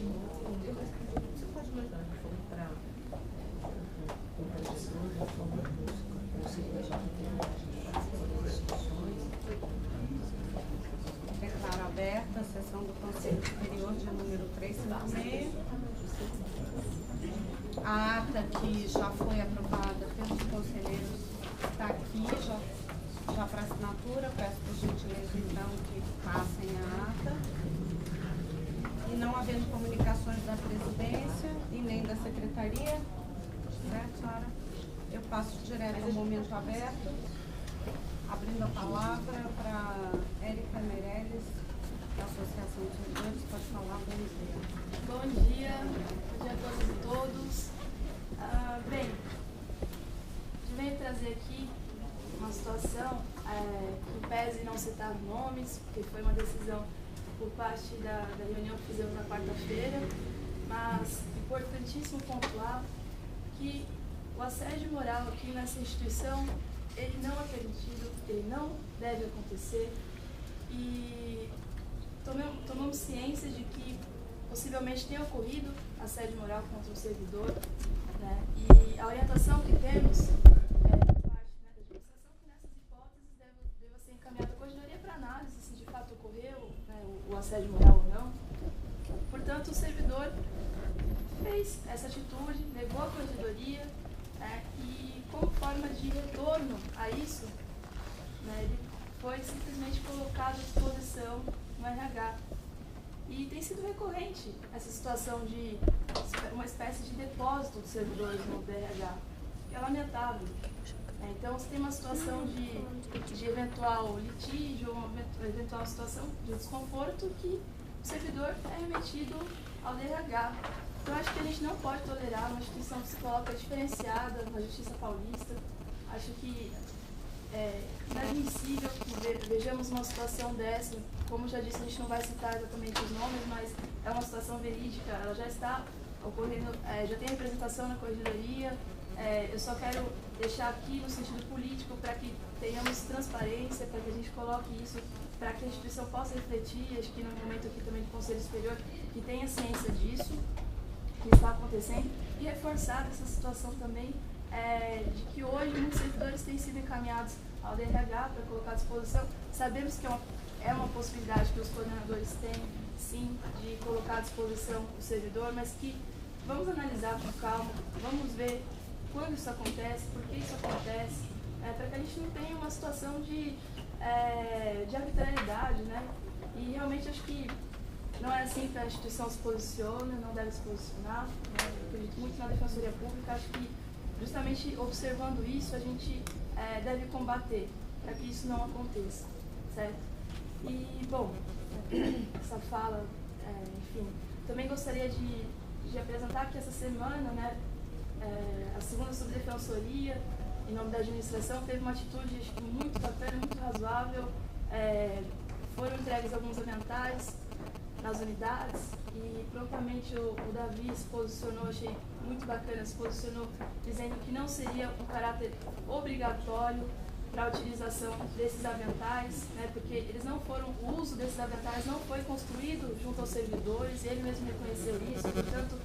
Você pode mandar para declaro aberta a sessão do Conselho Superior de número 356. A ata que já foi aprovada pelos conselheiros está aqui, já para assinatura. Peço por gentileza, então, que passem a ata. E não havendo comunicações da presidência e nem da secretaria, certo, senhora? Eu passo direto ao momento aberto, abrindo a palavra para Érica Meirelles, da Associação de Servidores. Pode falar, bom dia. Bom dia a todos. Bem, eu venho trazer aqui uma situação que pese não citar nomes, porque foi uma decisão por parte da reunião que fizemos na quarta-feira, mas importantíssimo pontuar que o assédio moral aqui nessa instituição, ele não é permitido, ele não deve acontecer, e tomamos ciência de que possivelmente tenha ocorrido assédio moral contra o servidor, né? E a orientação que temos por parte da administração que nessas hipóteses deva ser encaminhada à corregedoria para análise se de fato ocorreu, né, o assédio moral ou não. Portanto, o servidor fez essa atitude, levou à corregedoria, né, e como forma de retorno a isso, né, ele foi simplesmente colocado à disposição no RH. E tem sido recorrente essa situação de uma espécie de depósito de servidores no DRH, que é lamentável. Então, se tem uma situação de eventual litígio, uma eventual situação de desconforto, que o servidor é remetido ao DRH. Então, acho que a gente não pode tolerar uma instituição que se coloca diferenciada na Justiça Paulista. Acho que é inadmissível que vejamos uma situação dessa. Como já disse, a gente não vai citar exatamente os nomes, mas é uma situação verídica, ela já está ocorrendo, já tem representação na corregedoria. Eu só quero deixar aqui no sentido político para que tenhamos transparência, para que a gente coloque isso, para que a instituição possa refletir, acho que no momento aqui também do Conselho Superior, que tenha ciência disso, que está acontecendo, e reforçar essa situação também de que hoje muitos servidores têm sido encaminhados ao DRH para colocar à disposição. Sabemos que é uma possibilidade que os coordenadores têm, sim, de colocar à disposição o servidor, mas que vamos analisar com calma, vamos ver quando isso acontece, por que isso acontece, para que a gente não tenha uma situação de arbitrariedade, né? E realmente acho que não é assim que a instituição se posiciona, não deve se posicionar, né? Eu acredito muito na Defensoria Pública, acho que justamente observando isso a gente deve combater para que isso não aconteça, certo? E, bom, essa fala, enfim, também gostaria de apresentar que essa semana, né, a segunda subdefensoria, em nome da administração, teve uma atitude acho que muito bacana, muito razoável. Foram entregues alguns aventais nas unidades e prontamente o Davi se posicionou, achei muito bacana, se posicionou dizendo que não seria um caráter obrigatório para a utilização desses aventais, né, porque eles não foram, o uso desses aventais não foi construído junto aos servidores, ele mesmo reconheceu isso, portanto,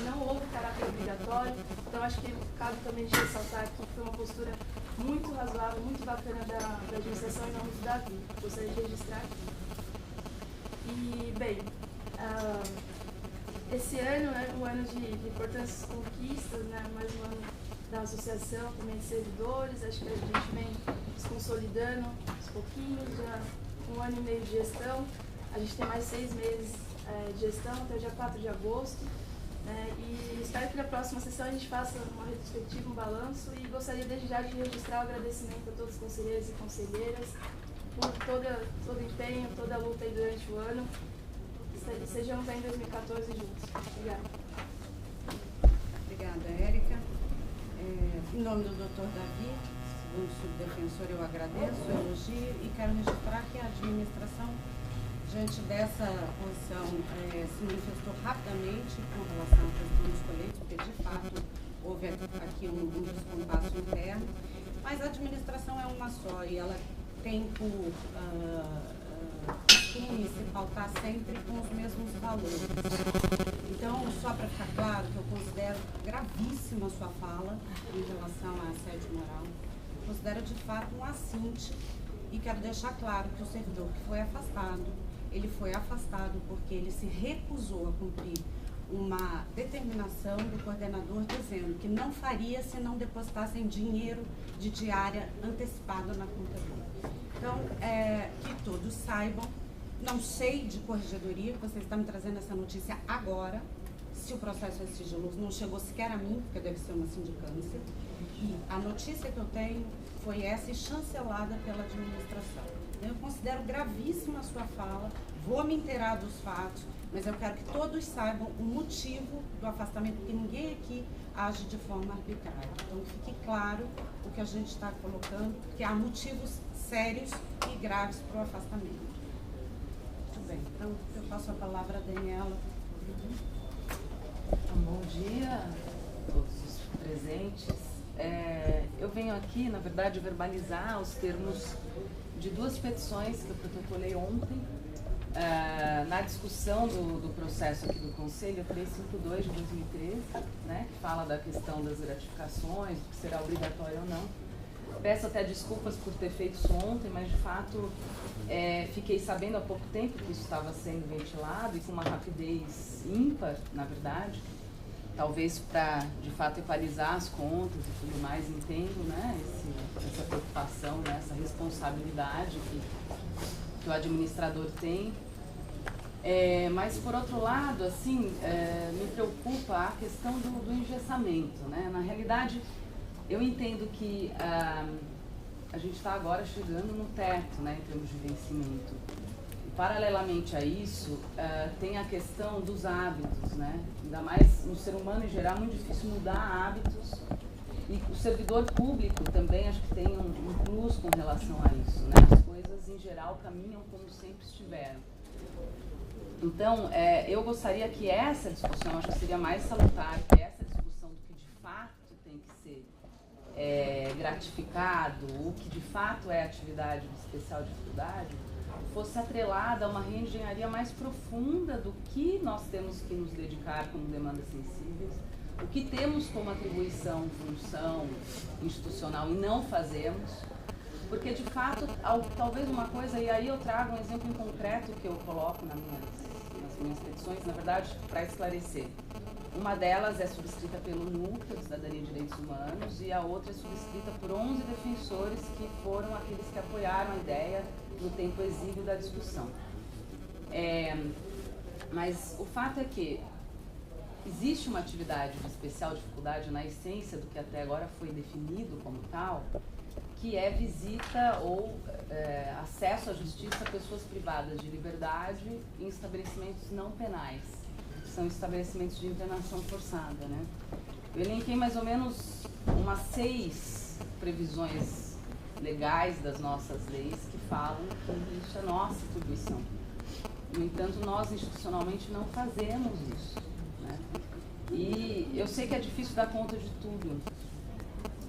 não houve caráter obrigatório. Então, acho que cabe também de ressaltar aqui que foi uma postura muito razoável, muito bacana da administração em nome do Davi. Gostaria de registrar aqui. E, bem, esse ano, né, um ano de importantes conquistas, né, mais um ano da associação também de servidores, acho que a gente vem se consolidando aos pouquinhos, já um ano e meio de gestão, a gente tem mais 6 meses de gestão, até o dia 4 de agosto, né, e espero que na próxima sessão a gente faça uma retrospectiva, um balanço, e gostaria desde já de registrar o agradecimento a todos os conselheiros e conselheiras por todo o empenho, toda a luta aí durante o ano. Sejamos aí em 2014 juntos. Obrigada. Obrigada, Érica. Em nome do Dr. Davi, segundo subdefensor, eu agradeço, elogio e quero registrar que a administração, diante dessa posição, se manifestou rapidamente com relação à questão dos coletes, porque de fato houve aqui um descompasso interno, mas a administração é uma só e ela tem por costume se pautar sempre com os mesmos valores. Então, só para ficar claro, que eu considero gravíssima a sua fala em relação a assédio moral, considero de fato um assinte e quero deixar claro que o servidor que foi afastado, ele foi afastado porque ele se recusou a cumprir uma determinação do coordenador dizendo que não faria se não depositassem dinheiro de diária antecipado na conta dele. Então, que todos saibam, não sei de corregedoria, que vocês estão me trazendo essa notícia agora, se o processo é sigiloso, não chegou sequer a mim, porque deve ser uma sindicância, e a notícia que eu tenho foi essa e chancelada pela administração. Eu considero gravíssima a sua fala, vou me inteirar dos fatos, mas eu quero que todos saibam o motivo do afastamento, porque ninguém aqui age de forma arbitrária. Então, fique claro o que a gente está colocando, porque há motivos sérios e graves para o afastamento. Muito bem, então eu passo a palavra a Daniela. Bom dia a todos os presentes. Eu venho aqui, na verdade, verbalizar os termos de duas petições que eu protocolei ontem, na discussão do processo aqui do Conselho 352 de 2013, né, que fala da questão das gratificações, do que será obrigatório ou não. Peço até desculpas por ter feito isso ontem, mas de fato fiquei sabendo há pouco tempo que isso estava sendo ventilado e com uma rapidez ímpar, na verdade, talvez para de fato equalizar as contas e tudo mais, entendo, né, essa preocupação, né, essa responsabilidade que o administrador tem. Mas por outro lado, assim, me preocupa a questão do engessamento, né? Na realidade, eu entendo que a gente está agora chegando no teto, né, em termos de vencimento. E, paralelamente a isso, tem a questão dos hábitos, né? Ainda mais no ser humano em geral, é muito difícil mudar hábitos. E o servidor público também acho que tem um plus com relação a isso, né? As coisas em geral caminham como sempre estiveram. Então, eu gostaria que essa discussão, acho que seria mais salutar, que essa discussão do que de fato tem que ser gratificado, o que de fato é atividade de especial dificuldade, fosse atrelada a uma reengenharia mais profunda do que nós temos que nos dedicar como demandas sensíveis, o que temos como atribuição, função institucional e não fazemos, porque de fato, talvez uma coisa, e aí eu trago um exemplo em concreto que eu coloco nas minhas petições, na verdade, para esclarecer. Uma delas é subscrita pelo Núcleo de Cidadania e Direitos Humanos e a outra é subscrita por 11 defensores que foram aqueles que apoiaram a ideia no tempo exíguo da discussão. Mas o fato é que existe uma atividade de especial dificuldade na essência do que até agora foi definido como tal, que é visita ou acesso à justiça a pessoas privadas de liberdade em estabelecimentos não penais, que são estabelecimentos de internação forçada, né? Eu elenquei mais ou menos umas 6 previsões legais das nossas leis que falam que isso é nossa atribuição. No entanto, nós institucionalmente não fazemos isso, né? E eu sei que é difícil dar conta de tudo,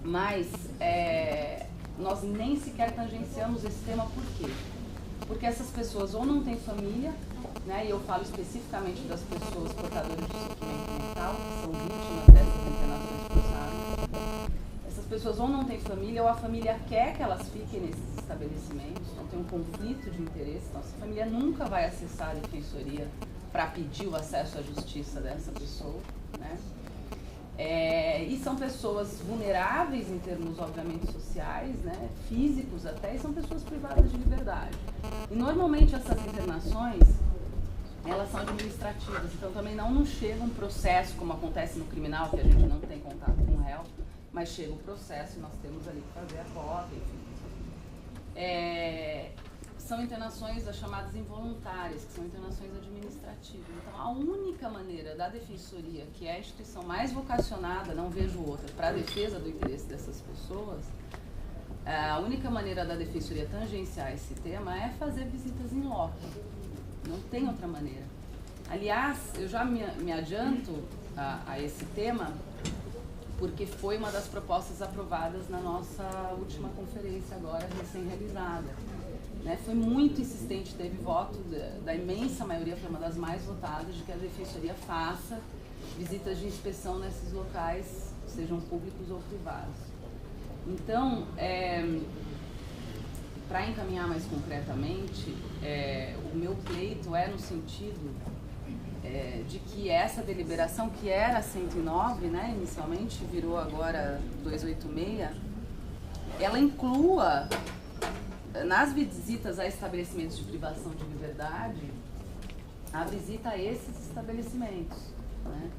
mas nós nem sequer tangenciamos esse tema. Por quê? Porque essas pessoas ou não têm família, né, e eu falo especificamente das pessoas portadoras de sofrimento mental, que são vítimas dessas internações forçadas. Essas pessoas ou não têm família, ou a família quer que elas fiquem nesses estabelecimentos, então tem um conflito de interesse, então essa família nunca vai acessar a defensoria para pedir o acesso à justiça dessa pessoa, né? E são pessoas vulneráveis em termos, obviamente, sociais, né, físicos até, e são pessoas privadas de liberdade. E normalmente essas internações, elas são administrativas, então também não chega um processo, como acontece no criminal, que a gente não tem contato com o réu, mas chega um processo e nós temos ali que fazer a cópia, enfim. São internações as chamadas involuntárias, que são internações administrativas. Então, a única maneira da defensoria, que é a instituição mais vocacionada, não vejo outra, para a defesa do interesse dessas pessoas, a única maneira da defensoria tangenciar esse tema é fazer visitas in loco. Não tem outra maneira. Aliás, eu já me adianto a esse tema, porque foi uma das propostas aprovadas na nossa última conferência agora, recém-realizada. né, foi muito insistente, teve voto da imensa maioria, foi uma das mais votadas, de que a Defensoria faça visitas de inspeção nesses locais, sejam públicos ou privados. Então, para encaminhar mais concretamente, o meu pleito é no sentido de que essa deliberação, que era 109, né, inicialmente, virou agora 286, ela inclua, nas visitas a estabelecimentos de privação de liberdade, a visita a esses estabelecimentos, né?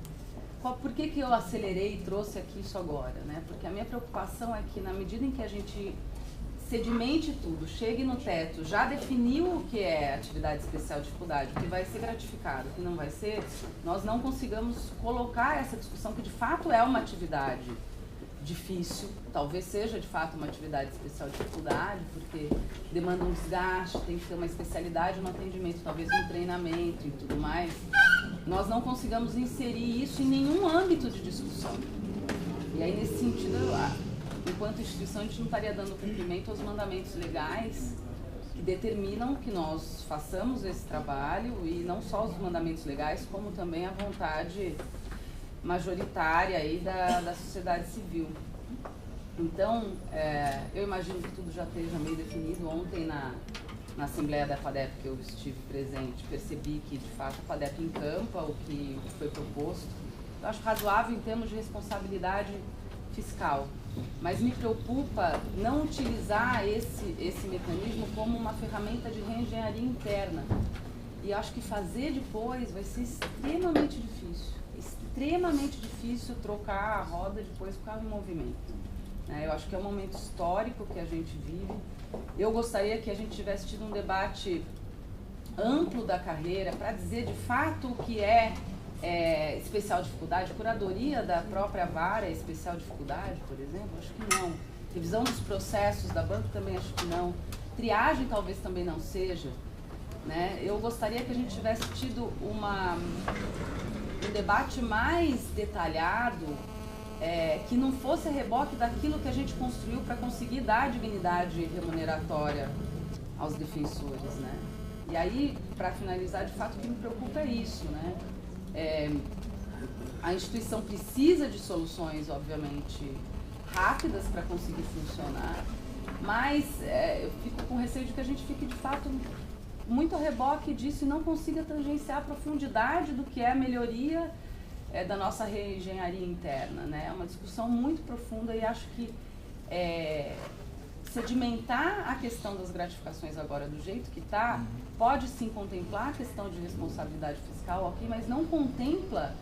Por que eu acelerei e trouxe aqui isso agora, né? Porque a minha preocupação é que, na medida em que a gente sedimente tudo, chegue no teto, já definiu o que é atividade especial de dificuldade, o que vai ser gratificado, o que não vai ser, nós não consigamos colocar essa discussão que de fato é uma atividade difícil, talvez seja de fato uma atividade especial de dificuldade, porque demanda um desgaste, tem que ter uma especialidade no atendimento, talvez um treinamento e tudo mais. Nós não consigamos inserir isso em nenhum âmbito de discussão. E aí, nesse sentido, enquanto instituição, a gente não estaria dando cumprimento aos mandamentos legais que determinam que nós façamos esse trabalho, e não só os mandamentos legais, como também a vontade majoritária aí da sociedade civil. Então, eu imagino que tudo já esteja meio definido. Ontem, na Assembleia da FADEP, que eu estive presente, percebi que, de fato, a FADEP encampa o que foi proposto. Eu acho razoável em termos de responsabilidade fiscal, mas me preocupa não utilizar esse mecanismo como uma ferramenta de reengenharia interna. E acho que fazer depois vai ser extremamente difícil trocar a roda depois com o carro em movimento. Eu acho que é um momento histórico que a gente vive. Eu gostaria que a gente tivesse tido um debate amplo da carreira para dizer de fato o que é especial dificuldade, curadoria da própria vara é especial dificuldade, por exemplo, acho que não. Revisão dos processos da banca também acho que não. Triagem talvez também não seja, né? Eu gostaria que a gente tivesse tido um debate mais detalhado, que não fosse a reboque daquilo que a gente construiu para conseguir dar dignidade remuneratória aos defensores, né? E aí, para finalizar, de fato, o que me preocupa é isso, né? A instituição precisa de soluções, obviamente, rápidas para conseguir funcionar, mas eu fico com receio de que a gente fique, de fato, muito a reboque disso e não consiga tangenciar a profundidade do que é a melhoria da nossa reengenharia interna, né? É uma discussão muito profunda e acho que sedimentar a questão das gratificações agora do jeito que está, pode sim contemplar a questão de responsabilidade fiscal, ok, mas não contempla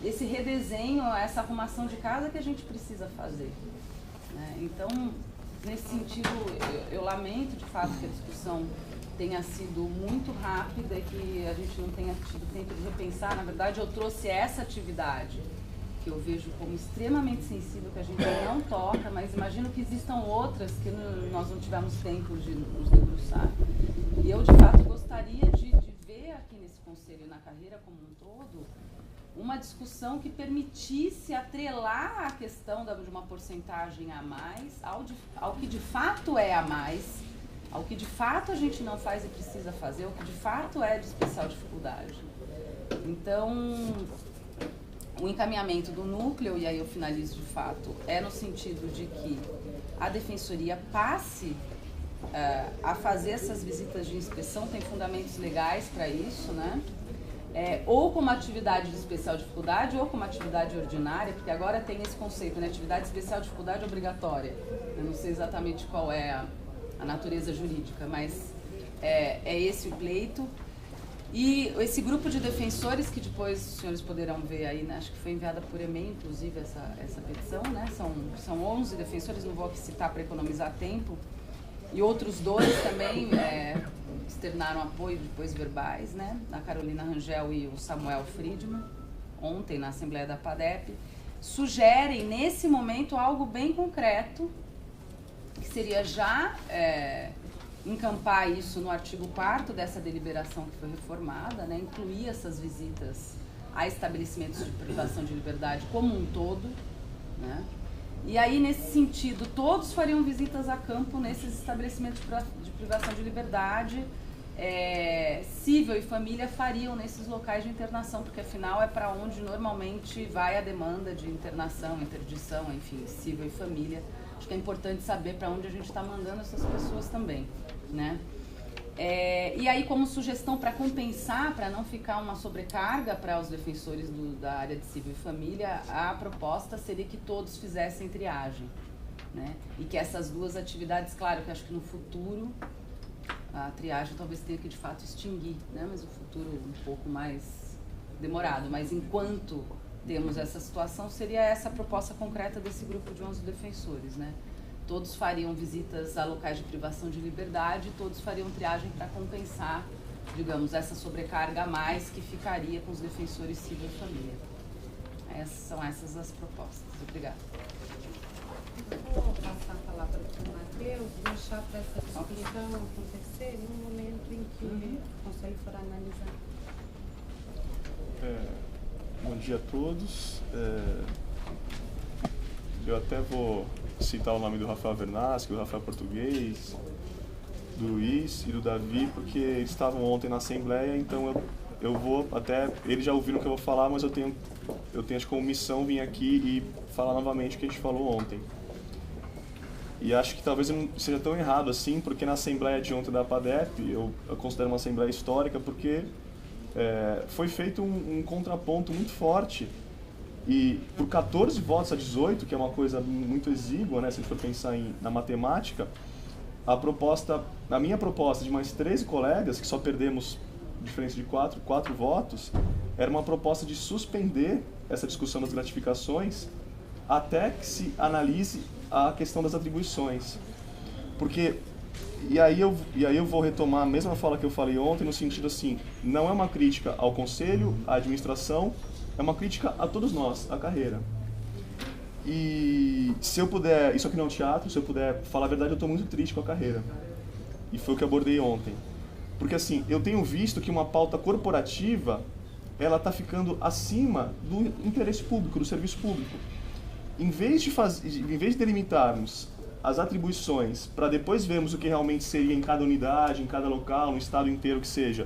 esse redesenho, essa arrumação de casa que a gente precisa fazer, né? Então, nesse sentido, eu lamento de fato que a discussão tenha sido muito rápida e que a gente não tenha tido tempo de repensar. Na verdade, eu trouxe essa atividade que eu vejo como extremamente sensível, que a gente não toca, mas imagino que existam outras que nós não tivemos tempo de nos debruçar. E eu, de fato, gostaria de ver aqui nesse conselho e na carreira como um todo, uma discussão que permitisse atrelar a questão de uma porcentagem a mais ao que de fato é a mais, ao que de fato a gente não faz e precisa fazer, o que de fato é de especial dificuldade. Então, o encaminhamento do núcleo, e aí eu finalizo de fato, é no sentido de que a Defensoria passe a fazer essas visitas de inspeção, tem fundamentos legais para isso, né? Ou como atividade de especial dificuldade ou como atividade ordinária, porque agora tem esse conceito, né? Atividade de especial dificuldade obrigatória. Eu não sei exatamente qual é a natureza jurídica, mas é esse o pleito. E esse grupo de defensores, que depois os senhores poderão ver aí, né? Acho que foi enviada por e-mail, inclusive, essa petição, né? São 11 defensores, não vou aqui citar para economizar tempo. E outros 2 também externaram apoio, depois verbais, né? A Carolina Rangel e o Samuel Friedman, ontem na Assembleia da FADEP, sugerem, nesse momento, algo bem concreto, que seria já encampar isso no artigo 4º dessa deliberação que foi reformada, né? Incluir essas visitas a estabelecimentos de privação de liberdade como um todo, né? E aí, nesse sentido, todos fariam visitas a campo nesses estabelecimentos de privação de liberdade. Cível e família fariam nesses locais de internação, porque afinal é para onde normalmente vai a demanda de internação, interdição, enfim, cível e família. Acho que é importante saber para onde a gente está mandando essas pessoas também, né? E aí, como sugestão para compensar, para não ficar uma sobrecarga para os defensores da área de civil e família, a proposta seria que todos fizessem triagem, né? E que essas duas atividades, claro que acho que no futuro a triagem talvez tenha que de fato extinguir, né? Mas o futuro um pouco mais demorado, mas enquanto temos essa situação, seria essa a proposta concreta desse grupo de 11 defensores, né? Todos fariam visitas a locais de privação de liberdade, todos fariam triagem para compensar, digamos, essa sobrecarga a mais que ficaria com os defensores civil e família. São essas as propostas. Obrigada. Vou passar a palavra para o Matheus, deixar para essa discussão acontecer no momento em que o Conselho for analisar. Bom dia a todos. Eu até vou citar o nome do Rafael Vernaschi, do Rafael Português, do Luiz e do Davi, porque eles estavam ontem na Assembleia, então eu vou até... Eles já ouviram o que eu vou falar, mas eu tenho acho, como missão vir aqui e falar novamente o que a gente falou ontem. E acho que talvez não seja tão errado assim, porque na Assembleia de ontem da APADEP, eu considero uma Assembleia histórica, porque foi feito um contraponto muito forte. E por 14 votos a 18, que é uma coisa muito exígua, né, se a gente for pensar na matemática, a minha proposta de mais 13 colegas, que só perdemos diferença de 4 votos, era uma proposta de suspender essa discussão das gratificações até que se analise a questão das atribuições. Porque, e aí eu vou retomar a mesma fala que eu falei ontem, no sentido assim, não é uma crítica ao Conselho, à administração, é uma crítica a todos nós, a carreira. E se eu puder, isso aqui não é um teatro, se eu puder falar a verdade, eu estou muito triste com a carreira. E foi o que eu abordei ontem. Porque assim, eu tenho visto que uma pauta corporativa, ela está ficando acima do interesse público, do serviço público. Em vez de delimitarmos as atribuições para depois vermos o que realmente seria em cada unidade, em cada local, no estado inteiro que seja,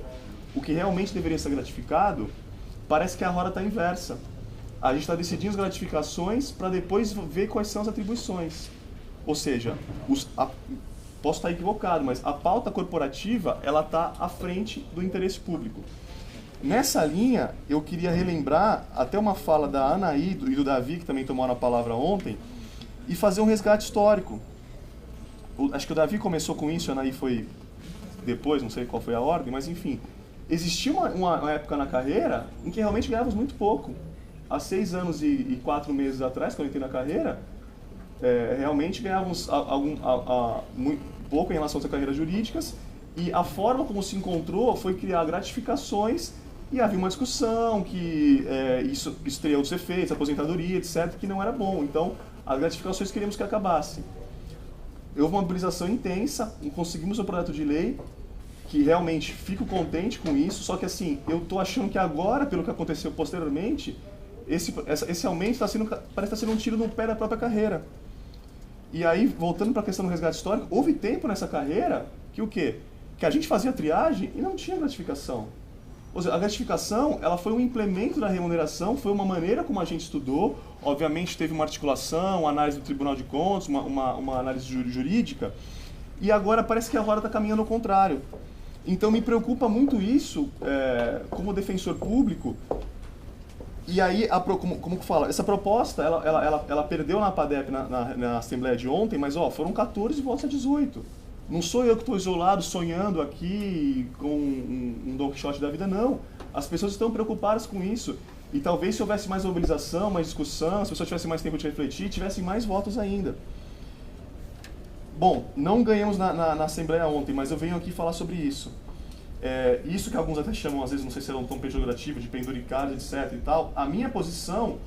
o que realmente deveria ser gratificado, parece que a roda está inversa. A gente está decidindo as gratificações para depois ver quais são as atribuições. Ou seja, posso estar equivocado, mas a pauta corporativa ela está à frente do interesse público. Nessa linha, eu queria relembrar até uma fala da Anaí e do Davi, que também tomaram a palavra ontem, e fazer um resgate histórico. Acho que o Davi começou com isso, a Anaí foi depois, não sei qual foi a ordem, mas enfim. Existia uma época na carreira em que realmente ganhávamos muito pouco. Há 6 anos e 4 meses atrás, quando eu entrei na carreira, realmente ganhávamos muito pouco em relação às carreiras jurídicas, e a forma como se encontrou foi criar gratificações, e havia uma discussão que isso teria outros efeitos, aposentadoria, etc., que não era bom. Então, as gratificações queríamos que acabassem. Houve uma mobilização intensa, e conseguimos um projeto de lei, que realmente fico contente com isso, só que assim, eu estou achando que agora, pelo que aconteceu posteriormente, esse aumento parece estar sendo um tiro no pé da própria carreira. E aí, voltando para a questão do resgate histórico, houve tempo nessa carreira que o quê? Que a gente fazia triagem e não tinha gratificação. Ou seja, a gratificação ela foi um implemento da remuneração, foi uma maneira como a gente estudou, obviamente teve uma articulação, uma análise do Tribunal de Contas, uma análise jurídica, e agora parece que a roda está caminhando ao contrário. Então me preocupa muito isso, como defensor público. E aí, como que fala? Essa proposta, ela perdeu na APADEP na Assembleia de ontem, mas foram 14 votos a 18. Não sou eu que estou isolado, sonhando aqui com um Don Quixote da vida, não. As pessoas estão preocupadas com isso. E talvez se houvesse mais mobilização, mais discussão, se as pessoas tivessem mais tempo de refletir, tivessem mais votos ainda. Bom, não ganhamos na Assembleia ontem, mas eu venho aqui falar sobre isso. Isso que alguns até chamam, às vezes, não sei se é um tom pejorativo, de penduricalho, etc. e tal. A minha posição,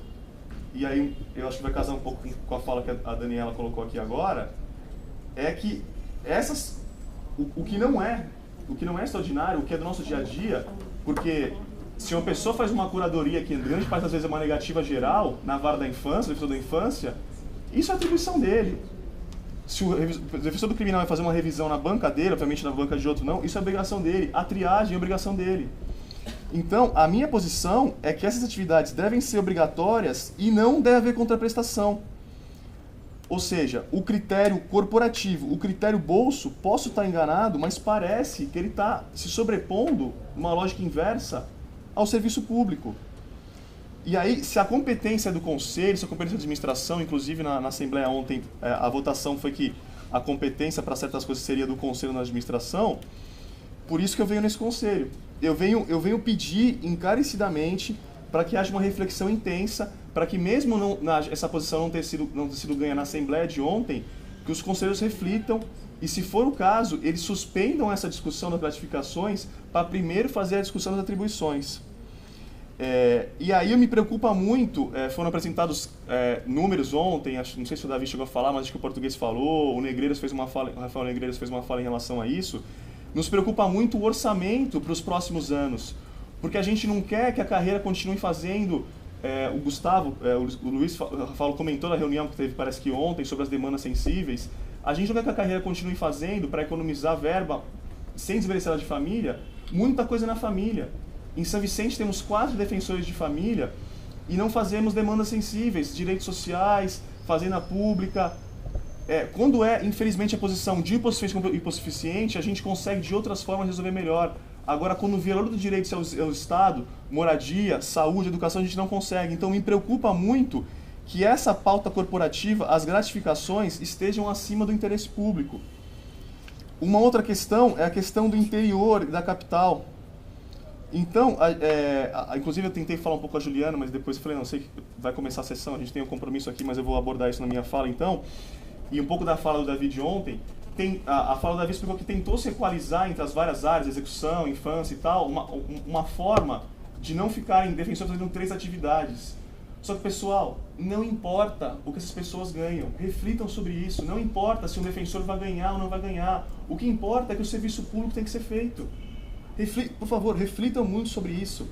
e aí eu acho que vai casar um pouco com a fala que a Daniela colocou aqui agora, é que o que não é extraordinário, o que é do nosso dia a dia, porque se uma pessoa faz uma curadoria que grande parte das vezes é uma negativa geral, na vara da infância, defensor da infância, Isso é atribuição dele. Se o defensor do criminal vai fazer uma revisão na banca dele, obviamente na banca de outro não, isso é obrigação dele. A triagem é obrigação dele. Então, a minha posição é que essas atividades devem ser obrigatórias e não deve haver contraprestação. Ou seja, o critério corporativo, o critério bolso, posso estar enganado, mas parece que ele está se sobrepondo, numa lógica inversa, ao serviço público. E aí, se a competência é do conselho, se a competência da administração, inclusive na Assembleia ontem, a votação foi que a competência para certas coisas seria do conselho na administração, por isso que eu venho nesse conselho. Eu venho pedir encarecidamente para que haja uma reflexão intensa, para que mesmo essa posição não ter sido ganha na Assembleia de ontem, que os conselheiros reflitam e, se for o caso, eles suspendam essa discussão das gratificações para primeiro fazer a discussão das atribuições. E aí me preocupa muito, foram apresentados números ontem, não sei se o Davi chegou a falar, mas acho que o Português falou, o Rafael Negreiros fez uma fala em relação a isso. Nos preocupa muito o orçamento para os próximos anos, porque a gente não quer que a carreira continue fazendo, o Gustavo, o Luiz comentou na reunião que teve, parece que ontem, sobre as demandas sensíveis, a gente não quer que a carreira continue fazendo, para economizar verba, sem desmerecer ela de família, muita coisa na família. Em São Vicente temos 4 defensores de família e não fazemos demandas sensíveis, direitos sociais, fazenda pública. Quando infelizmente, a posição de hipossuficiente, a gente consegue de outras formas resolver melhor. Agora, quando o valor do direito é o Estado, moradia, saúde, educação, a gente não consegue. Então, me preocupa muito que essa pauta corporativa, as gratificações, estejam acima do interesse público. Uma outra questão é a questão do interior e da capital. Então, inclusive eu tentei falar um pouco com a Juliana, mas depois eu falei, não sei que vai começar a sessão, a gente tem um compromisso aqui, mas eu vou abordar isso na minha fala então. E um pouco da fala do Davi de ontem, a fala do Davi explicou que tentou se equalizar entre as várias áreas, execução, infância e tal, uma forma de não ficarem defensores fazendo 3 atividades. Só que, pessoal, não importa o que essas pessoas ganham, reflitam sobre isso, não importa se um defensor vai ganhar ou não vai ganhar, o que importa é que o serviço público tem que ser feito. Por favor, reflitam muito sobre isso.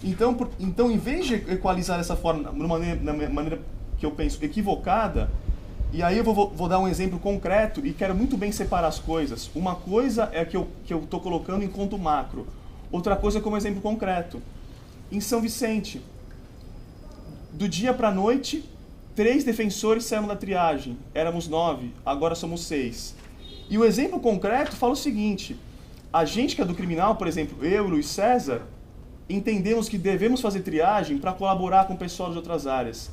Então, em vez de equalizar dessa forma, na maneira que eu penso equivocada, e aí eu vou dar um exemplo concreto e quero muito bem separar as coisas. Uma coisa é que eu estou colocando em conto macro, outra coisa é como exemplo concreto. Em São Vicente, do dia para a noite, 3 defensores saíram da triagem. Éramos 9, agora somos 6. E o exemplo concreto fala o seguinte: a gente que é do criminal, por exemplo, eu e o Luiz César, entendemos que devemos fazer triagem para colaborar com o pessoal de outras áreas.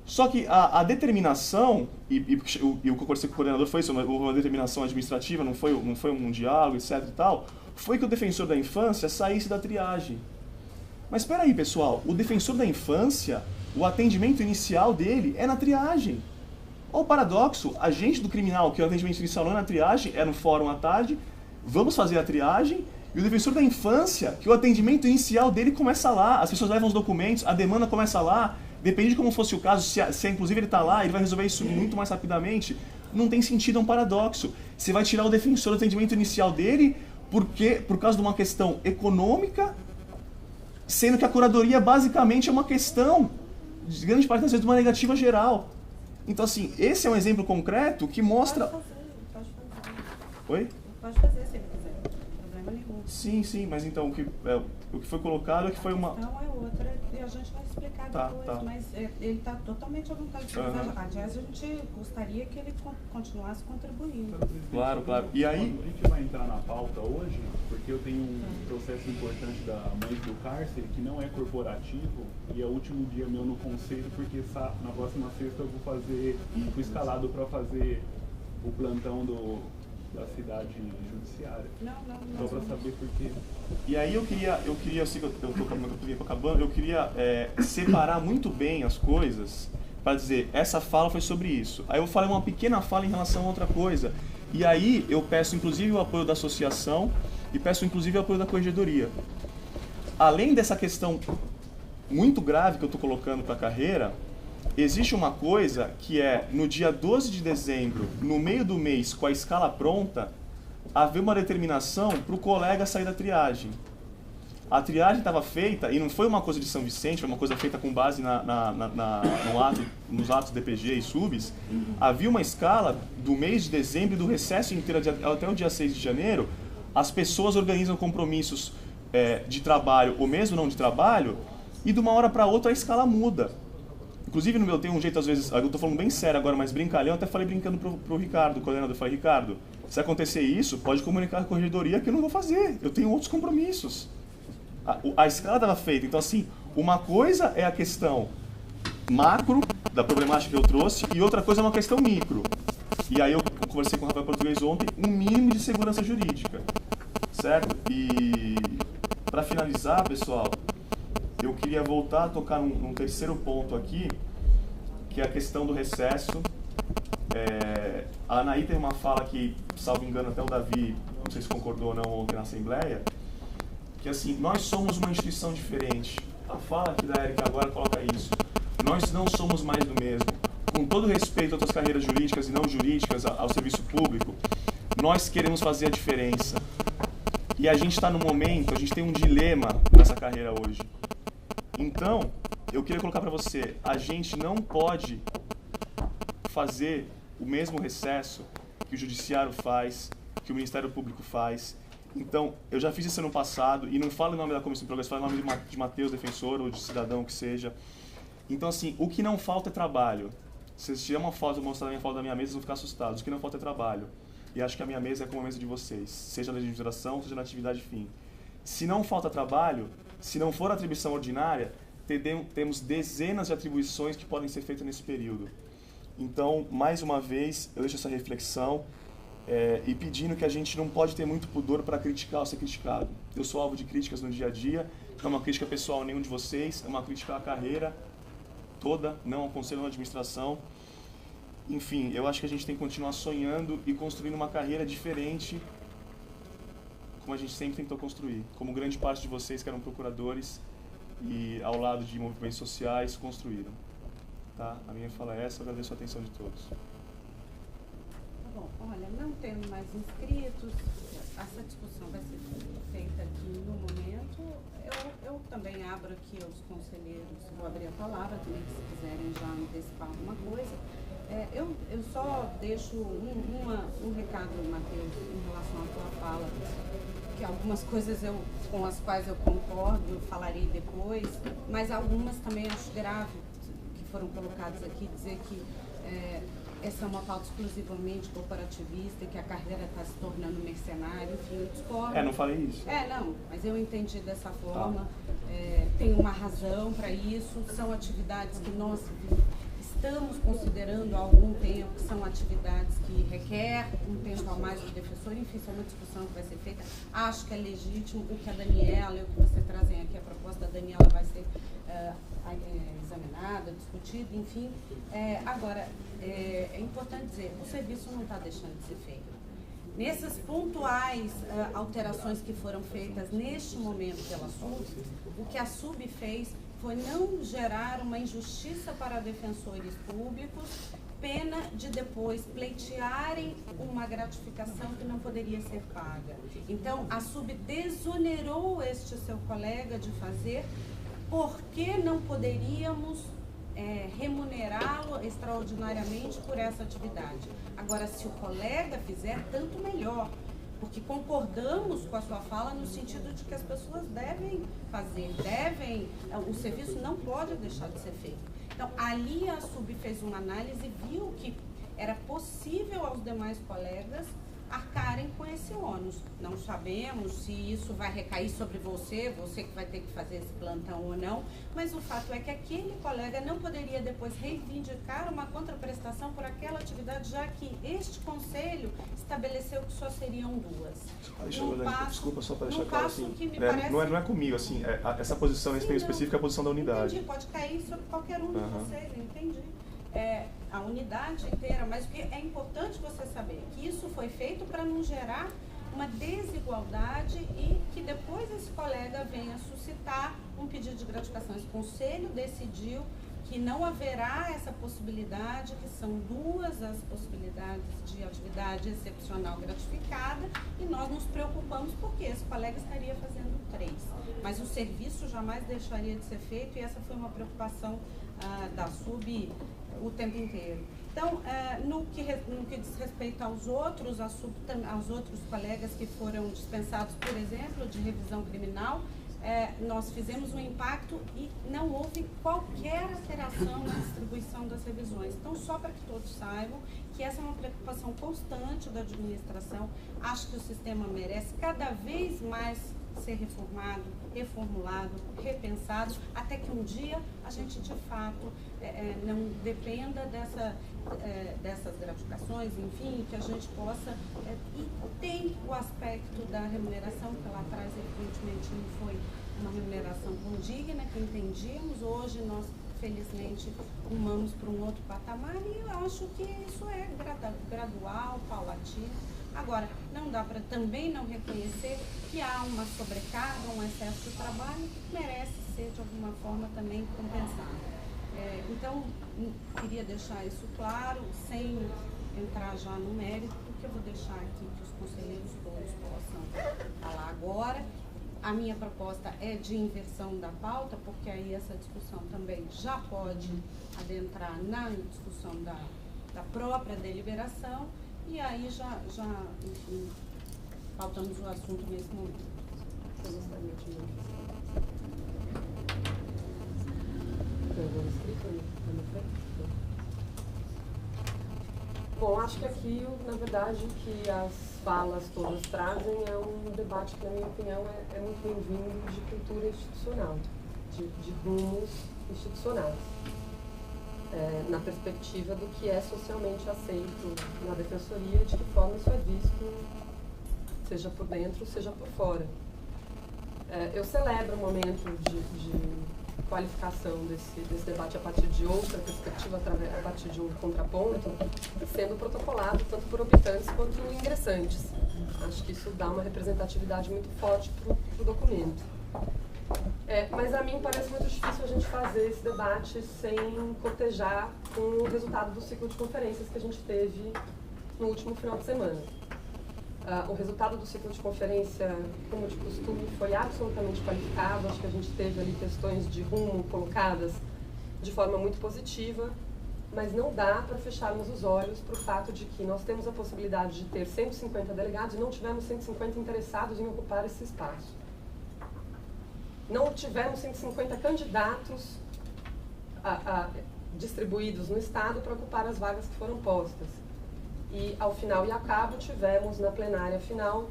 Só que a determinação, e o que eu conversei com o coordenador foi isso, uma determinação administrativa, não foi um diálogo, etc e tal, foi que o defensor da infância saísse da triagem. Mas espera aí, pessoal, o defensor da infância, o atendimento inicial dele é na triagem. Olha o paradoxo, a gente do criminal, que o atendimento inicial não é na triagem, é no fórum à tarde, vamos fazer a triagem, e o defensor da infância, que o atendimento inicial dele começa lá, as pessoas levam os documentos, a demanda começa lá, depende de como fosse o caso, se inclusive ele está lá, ele vai resolver isso muito mais rapidamente, não tem sentido, é um paradoxo. Você vai tirar o defensor do atendimento inicial dele por causa de uma questão econômica, sendo que a curadoria basicamente é uma questão, de grande parte das vezes, de uma negativa geral. Então, assim, esse é um exemplo concreto que mostra... Pode fazer. Oi? Pode fazer se ele quiser, não tem problema nenhum. Sim, mas então o que foi colocado é que foi uma... Não, é outra, e a gente vai explicar depois, mas ele está totalmente à vontade de fazer. Aliás, a gente gostaria que ele continuasse contribuindo. Claro. E aí... A gente vai entrar na pauta hoje, porque eu tenho um processo importante da Mães do Cárcere, que não é corporativo, e é o último dia meu no conselho, porque na próxima sexta eu fui escalado para fazer o plantão da cidade judiciária. Só para saber por quê. E aí eu queria, eu sei que eu estou acabando, eu queria separar muito bem as coisas para dizer, essa fala foi sobre isso. Aí eu falei uma pequena fala em relação a outra coisa. E aí eu peço inclusive o apoio da associação e peço inclusive o apoio da corregedoria. Além dessa questão muito grave que eu estou colocando para a carreira, existe uma coisa que é, no dia 12 de dezembro, no meio do mês, com a escala pronta, haver uma determinação para o colega sair da triagem. A triagem estava feita, e não foi uma coisa de São Vicente, foi uma coisa feita com base nos atos DPG e subs. Havia uma escala do mês de dezembro e do recesso inteiro até o dia 6 de janeiro. As pessoas organizam compromissos de trabalho ou mesmo não de trabalho, e de uma hora para outra a escala muda. Inclusive no meu tem um jeito, às vezes, eu estou falando bem sério agora, mas brincalhão, eu até falei brincando pro Ricardo, o coordenador, eu falei, Ricardo, se acontecer isso, pode comunicar com a corregedoria que eu não vou fazer, eu tenho outros compromissos. A escala estava feita, então assim, uma coisa é a questão macro da problemática que eu trouxe e outra coisa é uma questão micro. E aí eu conversei com o Rafael Português ontem, um mínimo de segurança jurídica, certo? E para finalizar, pessoal, eu queria voltar a tocar num terceiro ponto aqui, que é a questão do recesso. A Anaí teve uma fala que, salvo engano, até o Davi, não sei se concordou ou não ontem na Assembleia, que assim, nós somos uma instituição diferente. A fala aqui da Érica agora coloca isso. Nós não somos mais do mesmo. Com todo respeito a outras carreiras jurídicas e não jurídicas, ao serviço público, nós queremos fazer a diferença. E a gente está no momento, a gente tem um dilema nessa carreira hoje. Então, eu queria colocar para você, a gente não pode fazer o mesmo recesso que o Judiciário faz, que o Ministério Público faz. Então, eu já fiz isso ano passado, e não falo em nome da Comissão de Progresso, falo em nome de Matheus, defensor, ou de cidadão que seja. Então, assim, o que não falta é trabalho. Se vocês tiverem uma foto, eu mostrar a minha foto da minha mesa, vocês vão ficar assustados. O que não falta é trabalho. E acho que a minha mesa é como a mesa de vocês, seja na legislação, seja na atividade fim. Se não falta trabalho, se não for atribuição ordinária, temos dezenas de atribuições que podem ser feitas nesse período. Então, mais uma vez, eu deixo essa reflexão e pedindo que a gente não pode ter muito pudor para criticar ou ser criticado. Eu sou alvo de críticas no dia a dia, não é uma crítica pessoal a nenhum de vocês, é uma crítica à carreira toda, não ao conselho de administração. Enfim, eu acho que a gente tem que continuar sonhando e construindo uma carreira diferente, como a gente sempre tentou construir, como grande parte de vocês que eram procuradores e ao lado de movimentos sociais construíram. Tá? A minha fala é essa, eu agradeço a atenção de todos. Bom, olha, não tendo mais inscritos, essa discussão vai ser feita aqui no momento. Eu também abro aqui aos conselheiros, vou abrir a palavra também, se quiserem já antecipar alguma coisa. Eu só deixo um recado, Matheus, em relação à tua fala, que algumas coisas com as quais eu concordo, falarei depois, mas algumas também acho grave, que foram colocadas aqui, dizer que essa é uma pauta exclusivamente corporativista e que a carreira está se tornando mercenária, enfim, eu discordo. Não falei isso. Não, mas eu entendi dessa forma, tem uma razão para isso, são atividades que nós estamos considerando há algum tempo, que são atividades que requer um tempo a mais do defensor, enfim, isso é uma discussão que vai ser feita. Acho que é legítimo o que a Daniela e o que vocês trazem aqui, a proposta da Daniela vai ser examinada, discutida, enfim. Agora, é importante dizer, o serviço não está deixando de ser feito. Nessas pontuais alterações que foram feitas neste momento pela SUB, o que a SUB fez foi não gerar uma injustiça para defensores públicos, pena de depois pleitearem uma gratificação que não poderia ser paga. Então, a SUB desonerou este seu colega de fazer, porque não poderíamos remunerá-lo extraordinariamente por essa atividade. Agora, se o colega fizer, tanto melhor, porque concordamos com a sua fala no sentido de que as pessoas devem fazer, o serviço não pode deixar de ser feito. Então, ali a SUB fez uma análise e viu que era possível aos demais colegas arcarem com esse ônus. Não sabemos se isso vai recair sobre você que vai ter que fazer esse plantão ou não, mas o fato é que aquele colega não poderia depois reivindicar uma contraprestação por aquela atividade, já que este conselho estabeleceu que só seriam duas. Desculpa, só para deixar claro assim, que me parece... não é comigo, assim, essa posição nesse período específico é a posição da unidade. Entendi, pode cair sobre qualquer um do conselho, entendi. A unidade inteira, mas o que é importante você saber que isso foi feito para não gerar uma desigualdade e que depois esse colega venha suscitar um pedido de gratificação. Esse conselho decidiu que não haverá essa possibilidade, que são duas as possibilidades de atividade excepcional gratificada, e nós nos preocupamos porque esse colega estaria fazendo 3. Mas o serviço jamais deixaria de ser feito, e essa foi uma preocupação da SUB o tempo inteiro. Então, no que diz respeito aos outros, aos outros colegas que foram dispensados, por exemplo, de revisão criminal, nós fizemos um impacto e não houve qualquer alteração na distribuição das revisões. Então, só para que todos saibam que essa é uma preocupação constante da administração. Acho que o sistema merece cada vez mais ser reformado, reformulado, repensado, até que um dia a gente de fato não dependa dessas gratificações, enfim, que a gente possa, e tem o aspecto da remuneração, que lá atrás evidentemente não foi uma remuneração condigna, que entendíamos. Hoje nós felizmente rumamos para um outro patamar, e eu acho que isso é gradual, paulatino. Agora, não dá para também não reconhecer que há uma sobrecarga, um excesso de trabalho que merece ser, de alguma forma, também compensado. Então, queria deixar isso claro, sem entrar já no mérito, porque eu vou deixar aqui que os conselheiros todos possam falar agora. A minha proposta é de inversão da pauta, porque aí essa discussão também já pode adentrar na discussão da própria deliberação, e aí já enfim, pautamos o assunto nesse momento. Eu gostaria de Bom, acho que aqui, na verdade, o que as falas todas trazem é um debate que, na minha opinião, é muito bem-vindo, de cultura institucional, de rumos institucionais, na perspectiva do que é socialmente aceito na defensoria e de que forma isso é visto, seja por dentro, seja por fora. Eu celebro o momento de qualificação desse debate a partir de outra perspectiva, a partir de um contraponto, sendo protocolado tanto por optantes quanto ingressantes. Acho que isso dá uma representatividade muito forte para o documento. Mas a mim parece muito difícil a gente fazer esse debate sem cotejar com o resultado do ciclo de conferências que a gente teve no último final de semana. O resultado do ciclo de conferência, como de costume, foi absolutamente qualificado. Acho que a gente teve ali questões de rumo colocadas de forma muito positiva, mas não dá para fecharmos os olhos para o fato de que nós temos a possibilidade de ter 150 delegados e não tivemos 150 interessados em ocupar esse espaço. Não tivemos 150 candidatos distribuídos no Estado para ocupar as vagas que foram postas. E, ao final e a cabo, tivemos na plenária final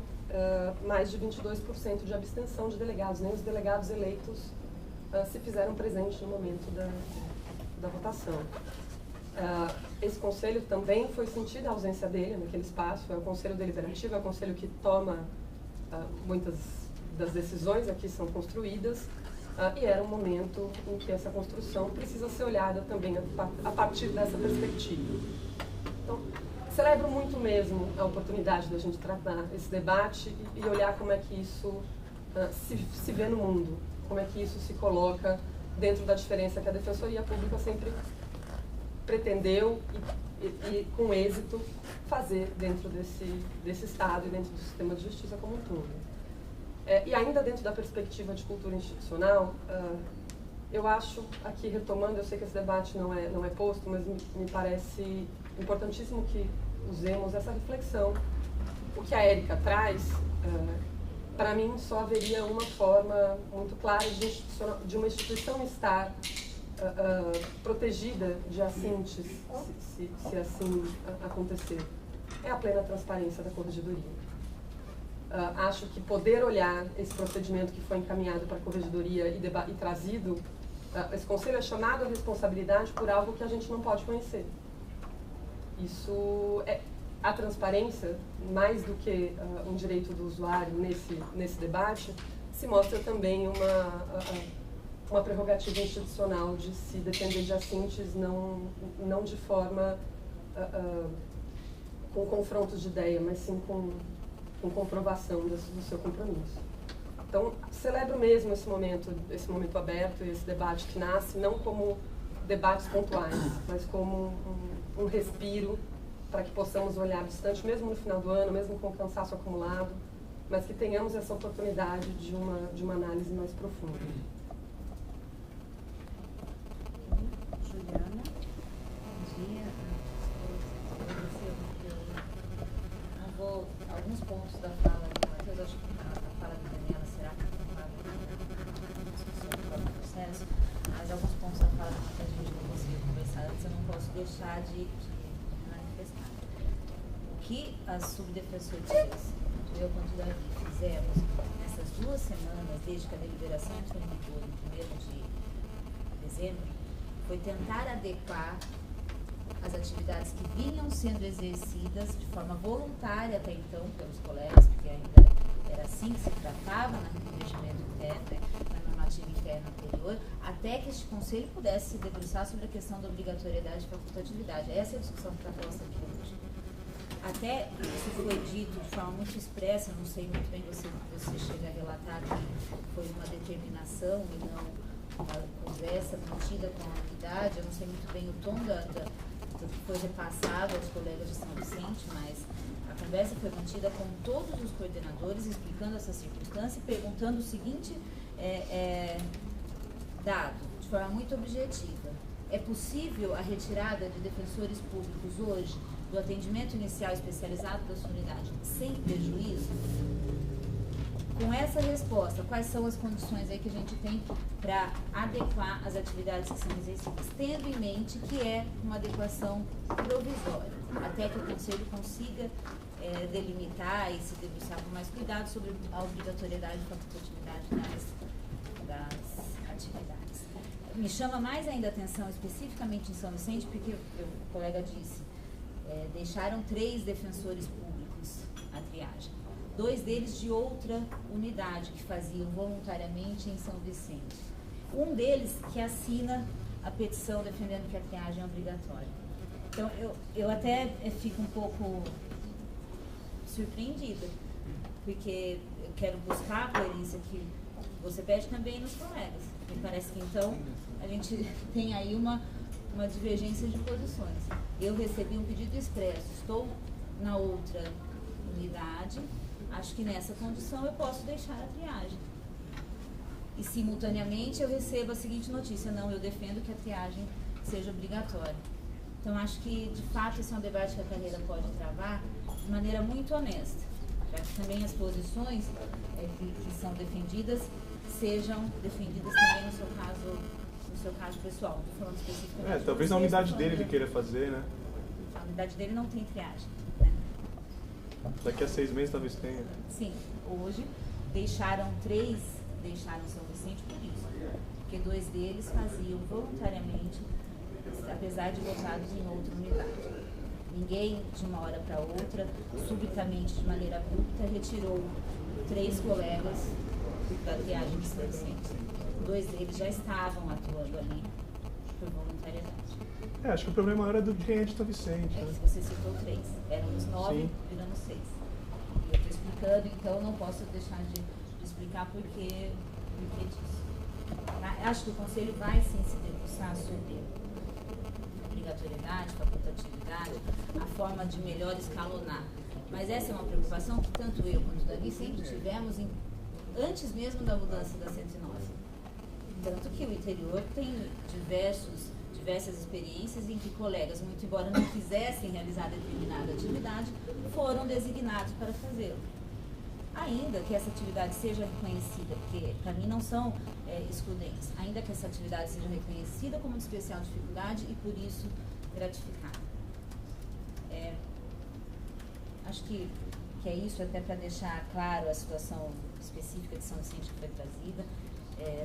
mais de 22% de abstenção de delegados. Nem os delegados eleitos se fizeram presentes no momento da votação. Esse conselho também foi sentida a ausência dele naquele espaço. É o conselho deliberativo, é o conselho que toma muitas das decisões aqui são construídas, e era um momento em que essa construção precisa ser olhada também a partir dessa perspectiva. Então, celebro muito mesmo a oportunidade da gente tratar esse debate e olhar como é que isso se vê no mundo, como é que isso se coloca dentro da diferença que a Defensoria Pública sempre pretendeu e com êxito, fazer dentro desse Estado e dentro do sistema de justiça como um todo. E ainda dentro da perspectiva de cultura institucional, eu acho, aqui retomando, eu sei que esse debate não é posto, mas me parece importantíssimo que usemos essa reflexão. O que a Érica traz, para mim, só haveria uma forma muito clara de uma instituição estar protegida de assintes, se assim acontecer. É a plena transparência da Corregedoria. Acho que poder olhar esse procedimento que foi encaminhado para a Corregedoria e trazido, esse Conselho é chamado à responsabilidade por algo que a gente não pode conhecer. Isso a transparência, mais do que um direito do usuário nesse debate, se mostra também uma prerrogativa institucional de se depender de assintes, não de forma com confrontos de ideia, mas sim com comprovação do seu compromisso. Então, celebro mesmo esse momento aberto e esse debate que nasce não como debates pontuais, mas como um respiro para que possamos olhar distante, mesmo no final do ano, mesmo com o cansaço acumulado, mas que tenhamos essa oportunidade de uma análise mais profunda. Juliana, bom dia. Eu vou alguns pontos da fala do Matheus, acho que a fala da Daniela será uma discussão do próprio processo, mas alguns pontos da fala do Matheus a gente não conseguiu conversar antes, eu não posso deixar de manifestar. O que as subdefensorias, tanto eu quanto o Davi, fizemos nessas 2 semanas, desde que a deliberação entrou em vigor em 1º de dezembro, foi tentar adequar as atividades que vinham sendo exercidas de forma voluntária até então pelos colegas, porque ainda era assim que se tratava no regimento interno, na normativa interna anterior, até que este conselho pudesse se debruçar sobre a questão da obrigatoriedade e facultatividade. Essa é a discussão que está posta aqui hoje. Até isso foi dito de forma muito expressa, eu não sei muito bem, você chega a relatar que foi uma determinação e não uma conversa mantida com a unidade, eu não sei muito bem o tom do que foi repassado aos colegas de São Vicente, mas a conversa foi mantida com todos os coordenadores, explicando essa circunstância e perguntando o seguinte dado, de forma muito objetiva. É possível a retirada de defensores públicos hoje do atendimento inicial especializado da sua unidade sem prejuízo? Com essa resposta, quais são as condições aí que a gente tem para adequar as atividades que são exercidas? Tendo em mente que é uma adequação provisória, até que o Conselho consiga delimitar e se debruçar com mais cuidado sobre a obrigatoriedade e facultatividade das atividades. Me chama mais ainda a atenção, especificamente em São Vicente, porque o colega disse, deixaram 3 defensores públicos à triagem. 2 deles de outra unidade que faziam voluntariamente em São Vicente. Um deles que assina a petição defendendo que a triagem é obrigatória. Então, eu até fico um pouco surpreendida, porque eu quero buscar a coerência que você pede também nos colegas. Me parece que, então, a gente tem aí uma divergência de posições. Eu recebi um pedido expresso, estou na outra unidade, acho que nessa condição eu posso deixar a triagem. E, simultaneamente, eu recebo a seguinte notícia: não, eu defendo que a triagem seja obrigatória. Então, acho que, de fato, esse é um debate que a carreira pode travar de maneira muito honesta, para que também as posições que são defendidas sejam defendidas também no seu caso pessoal. Não estou falando especificamente. Talvez na unidade dele ele queira fazer, né? A unidade dele não tem triagem. Daqui a 6 meses talvez tenha. Sim, hoje três deixaram São Vicente por isso, porque 2 deles faziam voluntariamente, apesar de votados em outra unidade. Ninguém, de uma hora para outra, subitamente, de maneira abrupta, retirou 3 colegas da triagem de São Vicente. 2 deles já estavam atuando ali por voluntariedade. Acho que o problema era do quem é de São Vicente. Né? Você citou 3, éramos 9, virando 6. E eu estou explicando, então não posso deixar de explicar porque disso. Acho que o Conselho vai sim se debruçar sobre obrigatoriedade, facultatividade, a forma de melhor escalonar. Mas essa é uma preocupação que tanto eu quanto o Davi sempre tivemos antes mesmo da mudança da 109. Tanto que o interior tem diversas experiências em que colegas, muito embora não quisessem realizar determinada atividade, foram designados para fazê-lo. Ainda que essa atividade seja reconhecida, porque para mim não são excludentes, ainda que essa atividade seja reconhecida como de especial dificuldade e por isso gratificada. Acho que é isso, até para deixar claro a situação específica de São Vicente que foi trazida.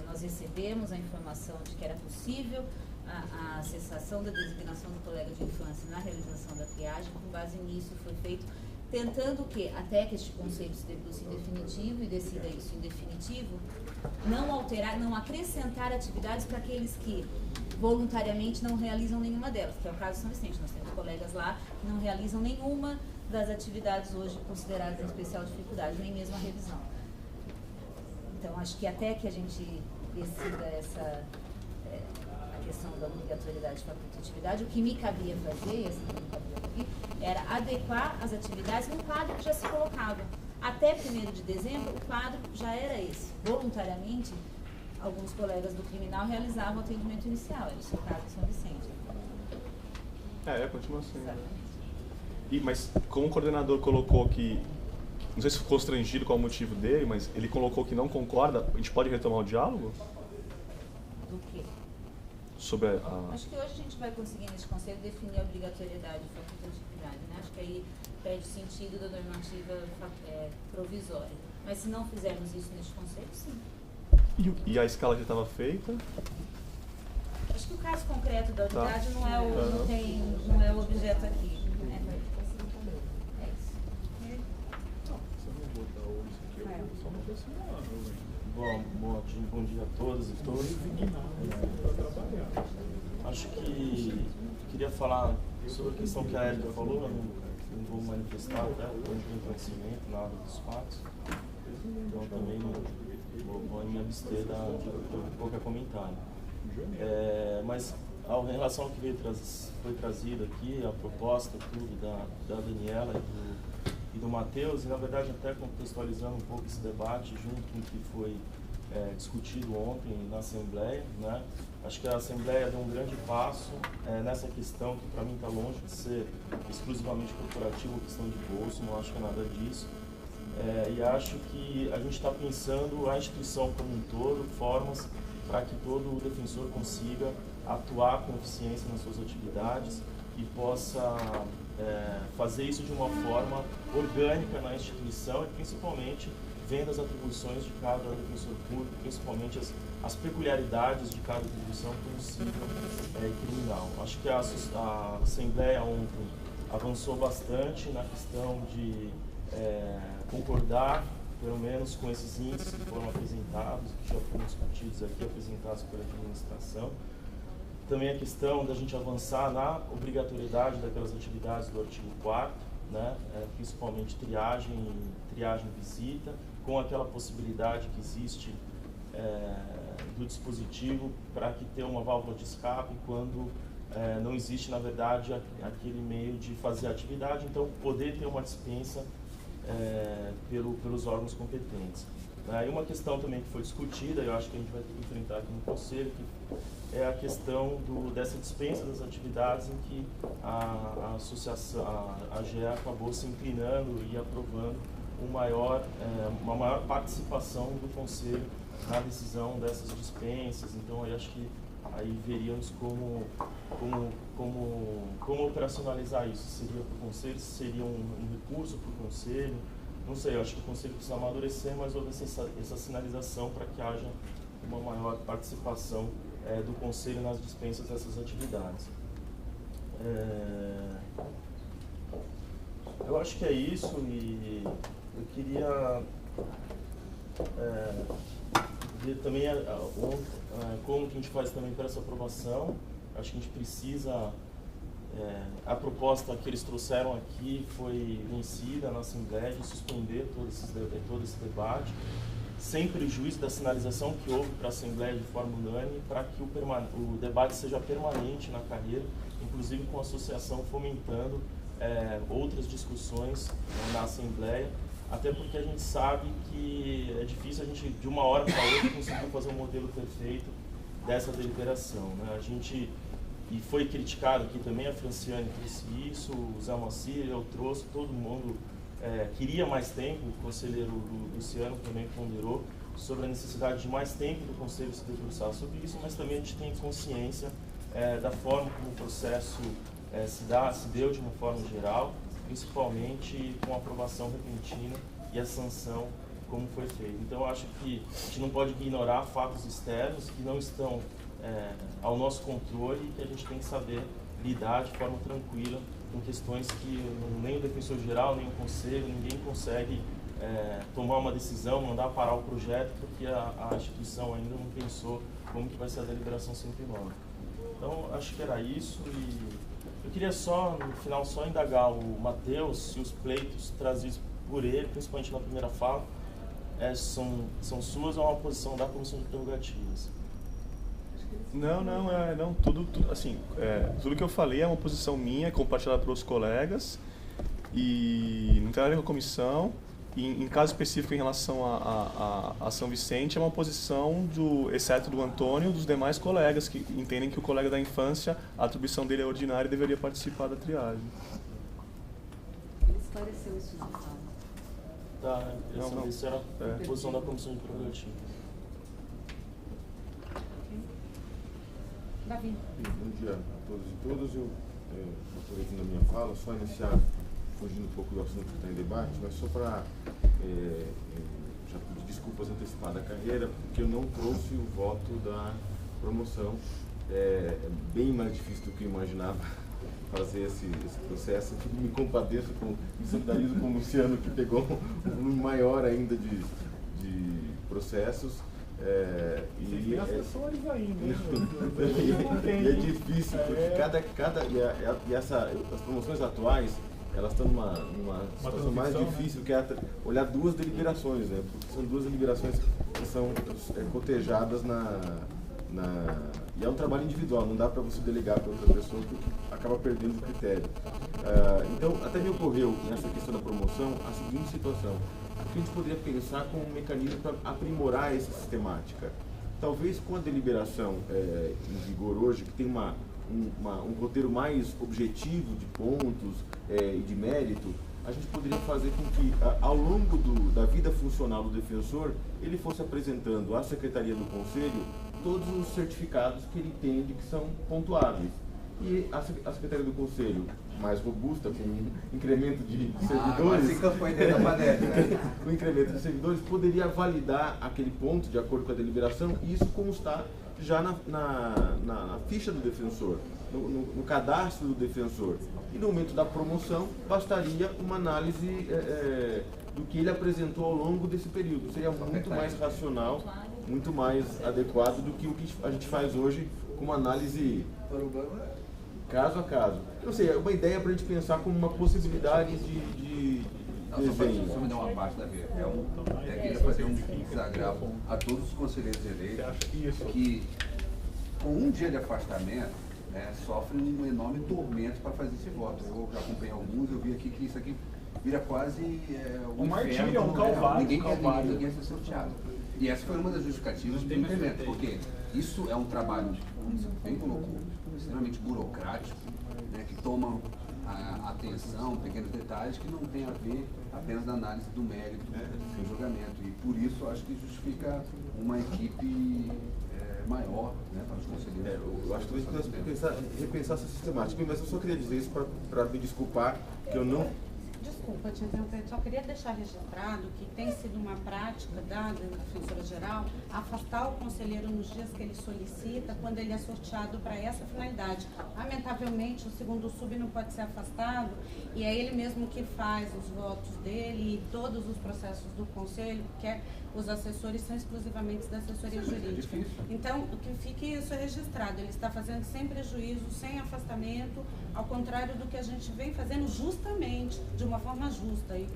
Nós recebemos a informação de que era possível a cessação da designação do colega de infância na realização da triagem. Com base nisso foi feito, tentando que, até que este conselho se debruce em definitivo e decida isso em definitivo, não alterar, não acrescentar atividades para aqueles que voluntariamente não realizam nenhuma delas, que é o caso de São Vicente. Nós temos colegas lá que não realizam nenhuma das atividades hoje consideradas em especial dificuldade, nem mesmo a revisão. Então, acho que até que a gente decida a questão da obrigatoriedade e facultatividade, o que me cabia fazer, era adequar as atividades num quadro que já se colocava. Até 1º de dezembro, o quadro já era esse. Voluntariamente, alguns colegas do criminal realizavam o atendimento inicial, era o seu caso em São Vicente. Continua sendo. Mas como o coordenador colocou que, não sei se ficou constrangido qual o motivo dele, mas ele colocou que não concorda, a gente pode retomar o diálogo? Do quê? Sobre a... Acho que hoje a gente vai conseguir nesse conselho definir a obrigatoriedade e facultatividade, né? Acho que aí perde sentido da normativa provisória. Mas se não fizermos isso neste conselho, sim. E a escala já estava feita? Acho que o caso concreto da unidade Tá. não é o objeto aqui. Né? É isso. Bom dia a todas e todos. Acho que queria falar sobre a questão que a Érica falou, eu não vou manifestar, até eu não tenho conhecimento, nada dos fatos. Então também não vou me abster de qualquer comentário. Mas em relação ao que foi trazido aqui, a proposta tudo da Daniela e do Matheus, e na verdade até contextualizando um pouco esse debate junto com o que foi discutido ontem na Assembleia, né? Acho que a Assembleia deu um grande passo nessa questão que para mim está longe de ser exclusivamente corporativa ou questão de bolso, não acho que é nada disso. E acho que a gente está pensando a instituição como um todo, formas para que todo defensor consiga atuar com eficiência nas suas atividades e possa fazer isso de uma forma orgânica na instituição e principalmente vendo as atribuições de cada defensor público, principalmente as peculiaridades de cada atribuição como civil e criminal. Acho que a Assembleia ontem avançou bastante na questão de concordar, pelo menos, com esses índices que foram apresentados, que já foram discutidos aqui, apresentados pela administração. Também a questão da gente avançar na obrigatoriedade daquelas atividades do artigo 4º, né, principalmente triagem e visita, com aquela possibilidade que existe do dispositivo para que ter uma válvula de escape quando não existe, na verdade, aquele meio de fazer a atividade, então poder ter uma dispensa pelos órgãos competentes. E uma questão também que foi discutida, eu acho que a gente vai ter que enfrentar aqui no Conselho, que é a questão dessa dispensa das atividades em que a associação, a AGE acabou se inclinando e aprovando uma maior participação do Conselho na decisão dessas dispensas. Então, eu acho que aí veríamos como operacionalizar isso. Seria para o Conselho, seria um recurso para o Conselho. Não sei, eu acho que o Conselho precisa amadurecer, mas houve essa sinalização para que haja uma maior participação do Conselho nas dispensas dessas atividades. Eu acho que é isso e eu queria ver também como que a gente faz também para essa aprovação. Acho que a gente precisa... a proposta que eles trouxeram aqui foi vencida na Assembleia de suspender todo esse debate, sem prejuízo da sinalização que houve para a Assembleia de forma unânime, para que o debate seja permanente na carreira, inclusive com a associação fomentando outras discussões na Assembleia, até porque a gente sabe que é difícil a gente, de uma hora para outra, conseguir fazer um modelo perfeito dessa deliberação, né? E foi criticado aqui também, a Franciane trouxe isso, o Zé Moacir, eu trouxe, todo mundo queria mais tempo, o conselheiro Luciano também ponderou sobre a necessidade de mais tempo do Conselho se debruçar sobre isso, mas também a gente tem consciência da forma como o processo se deu de uma forma geral, principalmente com a aprovação repentina e a sanção como foi feito. Então eu acho que a gente não pode ignorar fatos externos que não estão ao nosso controle e que a gente tem que saber lidar de forma tranquila com questões que nem o defensor geral, nem o conselho, ninguém consegue tomar uma decisão, mandar parar o projeto, porque a instituição ainda não pensou como que vai ser a deliberação 109. Então, acho que era isso e eu queria no final, indagar o Matheus se os pleitos trazidos por ele, principalmente na primeira fala, são suas ou uma posição da Comissão de Prerrogativas. Não, tudo assim, tudo que eu falei é uma posição minha, compartilhada pelos colegas e não tem nada a ver com a comissão. Em caso específico, em relação a São Vicente, é uma posição, exceto do Antônio, dos demais colegas, que entendem que o colega da infância, a atribuição dele é ordinária e deveria participar da triagem. Ele esclareceu isso na fala. Tá, eu Não, saber se era a posição da comissão de prerrogativa. Davi. Bom dia a todos e todas. Eu aproveitando a minha fala, só iniciar, fugindo um pouco do assunto que está em debate, mas só para já pedir desculpas antecipadas da carreira, porque eu não trouxe o voto da promoção. É bem mais difícil do que eu imaginava fazer esse processo. Eu me compadeço, me solidarizo com o Luciano, que pegou um volume maior ainda de processos. E as assessores ainda, e é difícil, porque as promoções atuais, elas estão numa situação mais difícil, que é olhar duas deliberações, né? Porque são duas deliberações que são cotejadas e é um trabalho individual, não dá para você delegar para outra pessoa, porque acaba perdendo o critério. Então, até me ocorreu, nessa questão da promoção, a seguinte situação: que a gente poderia pensar como um mecanismo para aprimorar essa sistemática. Talvez com a deliberação em vigor hoje, que tem um roteiro mais objetivo de pontos e de mérito, a gente poderia fazer com que, ao longo da vida funcional do defensor, ele fosse apresentando à Secretaria do Conselho todos os certificados que ele entende que são pontuáveis. E a Secretaria do Conselho, mais robusta, com um incremento de servidores, com incremento de servidores, poderia validar aquele ponto de acordo com a deliberação, e isso constar já na ficha do defensor, no cadastro do defensor. E no momento da promoção, bastaria uma análise do que ele apresentou ao longo desse período. Seria muito mais racional, muito mais adequado do que o que a gente faz hoje com uma análise caso a caso. Eu sei, é uma ideia para a gente pensar como uma possibilidade de desenho. Só me dá uma parte da vida. Queria fazer um desagravo a todos os conselheiros eleitos que, com um dia de afastamento, sofrem um enorme tormento para fazer esse voto. Eu já acompanhei alguns, eu vi aqui que isso aqui vira quase um martírio, um calvário. Ninguém quer ser sorteado. E essa foi uma das justificativas do incremento, porque isso é um trabalho, como você bem colocou, extremamente burocrático, né, que toma atenção, pequenos detalhes que não tem a ver apenas da análise do mérito do julgamento. E por isso eu acho que justifica uma equipe maior, né, para os conselheiros. Eu acho que nós temos que repensar essa sistemática, mas eu só queria dizer isso para me desculpar, que eu não... Desculpa te interromper, só queria deixar registrado que tem sido uma prática da Defensora Geral afastar o conselheiro nos dias que ele solicita, quando ele é sorteado para essa finalidade. Lamentavelmente, o segundo sub não pode ser afastado, e é ele mesmo que faz os votos dele e todos os processos do conselho, porque os assessores são exclusivamente da assessoria jurídica. Então, que fique isso registrado, ele está fazendo sem prejuízo, sem afastamento, ao contrário do que a gente vem fazendo justamente, de uma forma justa, e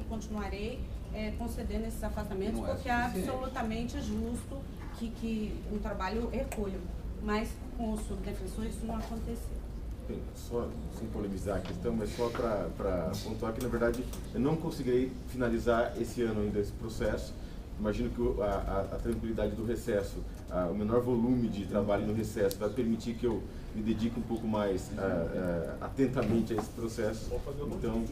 continuarei concedendo esses afastamentos, porque é absolutamente justo que um trabalho hercúleo, mas com o subdefensor isso não aconteceu. Só, sem polemizar a questão, mas só para pontuar que, na verdade, eu não conseguirei finalizar esse ano ainda esse processo. Imagino que a tranquilidade do recesso, o menor volume de trabalho no recesso vai permitir que eu me dedique um pouco mais atentamente a esse processo. Então,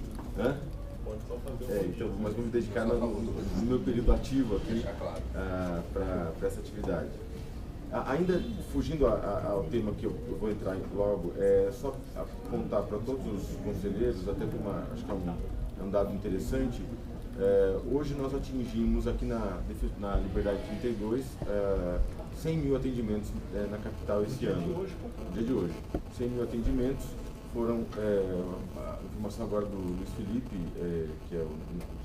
então, mas vou me dedicar no meu período ativo aqui para essa atividade. Ainda fugindo ao tema que eu vou entrar logo, só apontar para todos os conselheiros, até acho que é um dado interessante. Hoje nós atingimos aqui na Liberdade 32 100 mil atendimentos na capital esse ano, no dia de hoje. 100 mil atendimentos foram, a informação agora do Luiz Felipe, que é o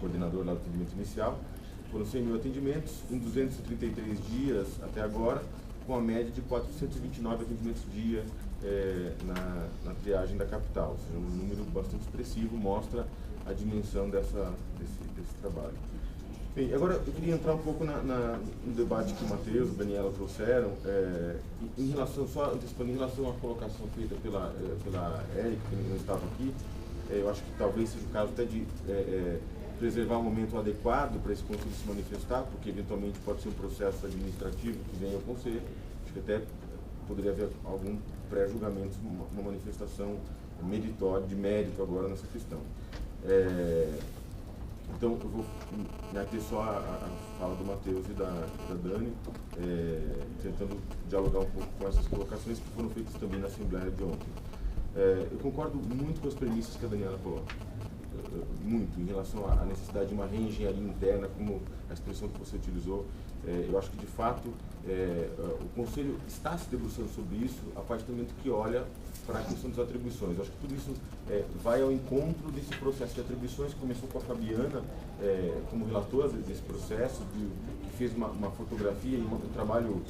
coordenador lá do atendimento inicial, foram 100 mil atendimentos em 233 dias até agora, com a média de 429 atendimentos dia na triagem da capital. Ou seja, um número bastante expressivo, mostra a dimensão desse trabalho. Bem, agora eu queria entrar um pouco no debate que o Matheus e a Daniela trouxeram, em relação, só antecipando, em relação à colocação feita pela Érica, que não estava aqui. Eu acho que talvez seja o caso até de preservar um momento adequado para esse conselho se manifestar, porque eventualmente pode ser um processo administrativo que venha ao conselho. Acho que até poderia haver algum pré-julgamento, uma manifestação meritória, de mérito agora nessa questão. Então, eu vou me ater só a fala do Matheus e da Dani, tentando dialogar um pouco com essas colocações que foram feitas também na Assembleia de ontem. Eu concordo muito com as premissas que a Daniela coloca, muito, em relação à necessidade de uma reengenharia interna, como a expressão que você utilizou. Eu acho que, de fato, o Conselho está se debruçando sobre isso a partir do momento que olha para a questão das atribuições. Eu acho que tudo isso vai ao encontro desse processo de atribuições que começou com a Fabiana como relatora desse processo, que fez uma fotografia e um trabalho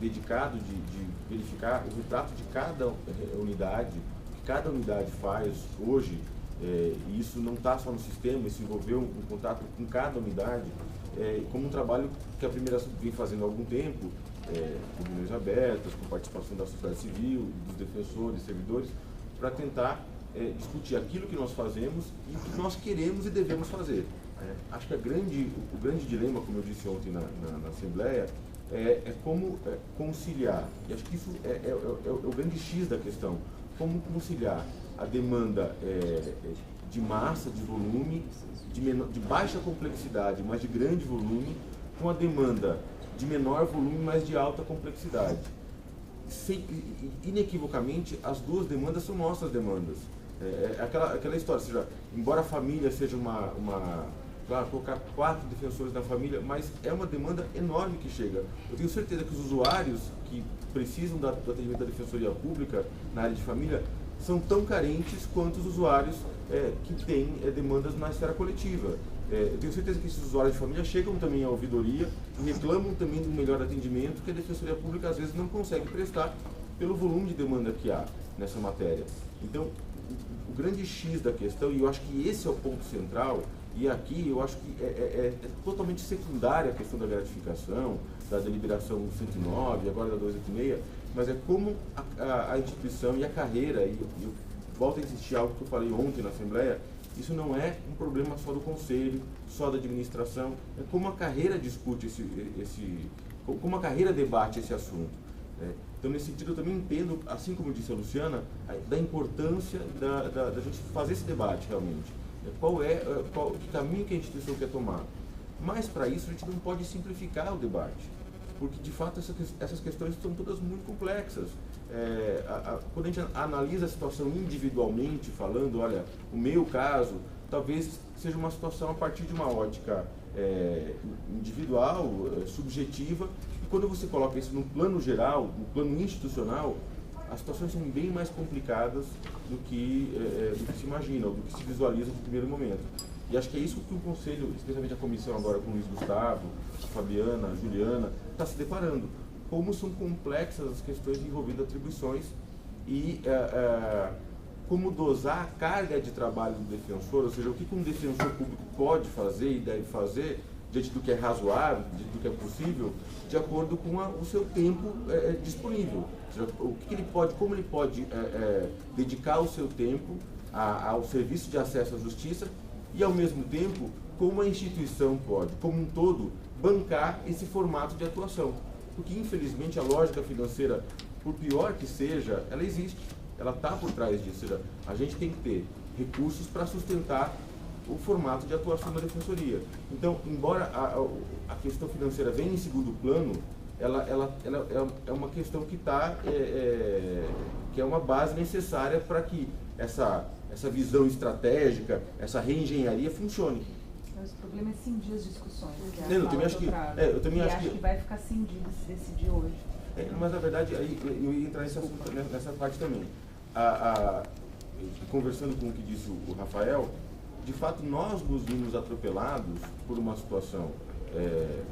dedicado de verificar o retrato de cada unidade, que cada unidade faz hoje, e isso não está só no sistema, isso envolveu um contato com cada unidade, como um trabalho que a primeira vem fazendo há algum tempo, com reuniões abertas, com participação da sociedade civil, dos defensores, servidores, para tentar discutir aquilo que nós fazemos e o que nós queremos e devemos fazer. Acho que o grande dilema, como eu disse ontem na Assembleia, é como conciliar, e acho que isso é o grande X da questão, como conciliar a demanda de massa, de volume, de baixa complexidade, mas de grande volume, com a demanda de menor volume, mas de alta complexidade. Inequivocamente, as duas demandas são nossas demandas. Aquela história, ou seja, embora a família seja claro, colocar 4 defensores na família, mas é uma demanda enorme que chega. Eu tenho certeza que os usuários que precisam do atendimento da Defensoria Pública na área de família são tão carentes quanto os usuários que têm demandas na esfera coletiva. Eu tenho certeza que esses usuários de família chegam também à ouvidoria e reclamam também do melhor atendimento que a Defensoria Pública às vezes não consegue prestar pelo volume de demanda que há nessa matéria. Então, o grande X da questão, e eu acho que esse é o ponto central, e aqui eu acho que é totalmente secundária a questão da gratificação, da deliberação 109, agora da 286, mas é como a instituição e a carreira, e eu volto a insistir algo que eu falei ontem na Assembleia, isso não é um problema só do Conselho, só da administração, é como a carreira discute como a carreira debate esse assunto. Então, nesse sentido, eu também entendo, assim como disse a Luciana, da importância da gente fazer esse debate realmente. Que caminho que a instituição quer tomar. Mas, para isso, a gente não pode simplificar o debate, porque, de fato, essas questões são todas muito complexas. Quando a gente analisa a situação individualmente, falando, olha, o meu caso, talvez seja uma situação a partir de uma ótica individual, subjetiva, e quando você coloca isso no plano geral, no plano institucional, as situações são bem mais complicadas do que se imagina, ou do que se visualiza no primeiro momento. E acho que é isso que o Conselho, especialmente a comissão agora com o Luiz Gustavo, a Fabiana, a Juliana, está se deparando. Como são complexas as questões envolvendo atribuições e como dosar a carga de trabalho do defensor, ou seja, o que um defensor público pode fazer e deve fazer diante do que é razoável, diante do que é possível, de acordo com o seu tempo disponível. Ou seja, como ele pode dedicar o seu tempo ao serviço de acesso à justiça e, ao mesmo tempo, como a instituição pode, como um todo, bancar esse formato de atuação. Porque, infelizmente, a lógica financeira, por pior que seja, ela existe, ela está por trás disso. Ou seja, a gente tem que ter recursos para sustentar o formato de atuação da Defensoria. Então, embora a questão financeira venha em segundo plano, ela é uma questão que é uma base necessária para que essa visão estratégica, essa reengenharia funcione. Mas o problema é cindir as discussões. Eu também acho que vai ficar cindido se decidir hoje. Mas, na verdade, aí eu ia entrar nessa parte também. Conversando com o que disse o Rafael, de fato, nós nos vimos atropelados por uma situação,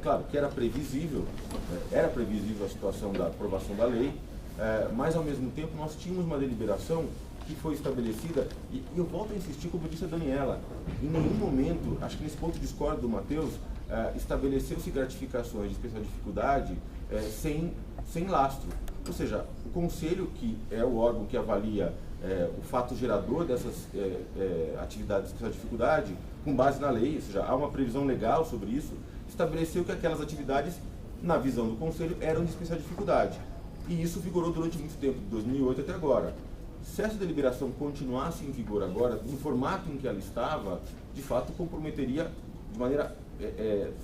claro, que era previsível a situação da aprovação da lei, mas, ao mesmo tempo, nós tínhamos uma deliberação que foi estabelecida, e eu volto a insistir, como disse a Daniela, em nenhum momento, acho que nesse ponto discordo do Matheus, estabeleceu-se gratificações de especial dificuldade sem lastro. Ou seja, o Conselho, que é o órgão que avalia o fato gerador dessas atividades de especial dificuldade, com base na lei, ou seja, há uma previsão legal sobre isso, estabeleceu que aquelas atividades, na visão do Conselho, eram de especial dificuldade. E isso vigorou durante muito tempo, de 2008 até agora. Se essa deliberação continuasse em vigor agora, no formato em que ela estava, de fato comprometeria de maneira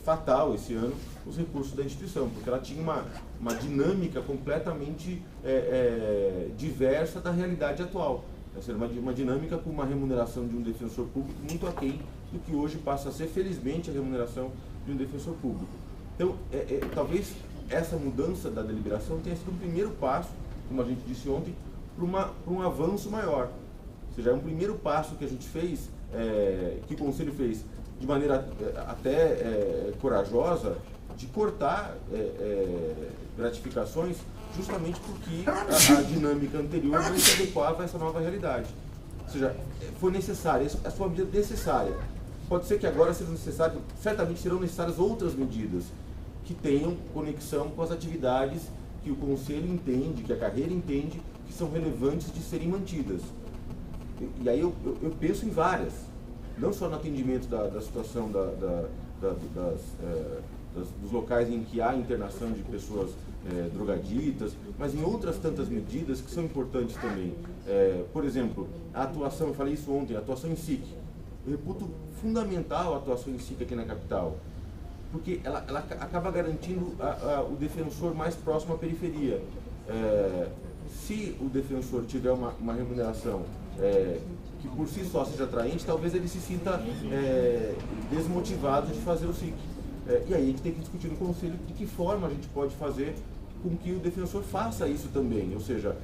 fatal esse ano os recursos da instituição, porque ela tinha uma dinâmica completamente diversa da realidade atual. Ou seja, uma dinâmica com uma remuneração de um defensor público muito aquém do que hoje passa a ser, felizmente, a remuneração de um defensor público. Então, talvez essa mudança da deliberação tenha sido um primeiro passo, como a gente disse ontem, para um avanço maior. Ou seja, é um primeiro passo que a gente fez, que o Conselho fez de maneira até corajosa, de cortar gratificações, justamente porque a dinâmica anterior não se adequava a essa nova realidade. Ou seja, foi necessária, essa foi uma medida necessária. Pode ser que agora seja necessário, certamente serão necessárias outras medidas que tenham conexão com as atividades que o Conselho entende, que a carreira entende, que são relevantes de serem mantidas. E aí eu penso em várias, não só no atendimento da situação dos locais em que há internação de pessoas drogaditas, mas em outras tantas medidas que são importantes também. Por exemplo, a atuação, eu falei isso ontem, a atuação em SIC. Eu reputo fundamental a atuação em SIC aqui na capital, porque ela acaba garantindo o defensor mais próximo à periferia. Se o defensor tiver uma remuneração que por si só seja atraente, talvez ele se sinta desmotivado de fazer o SIC. E aí a gente tem que discutir no Conselho de que forma a gente pode fazer com que o defensor faça isso também, ou seja,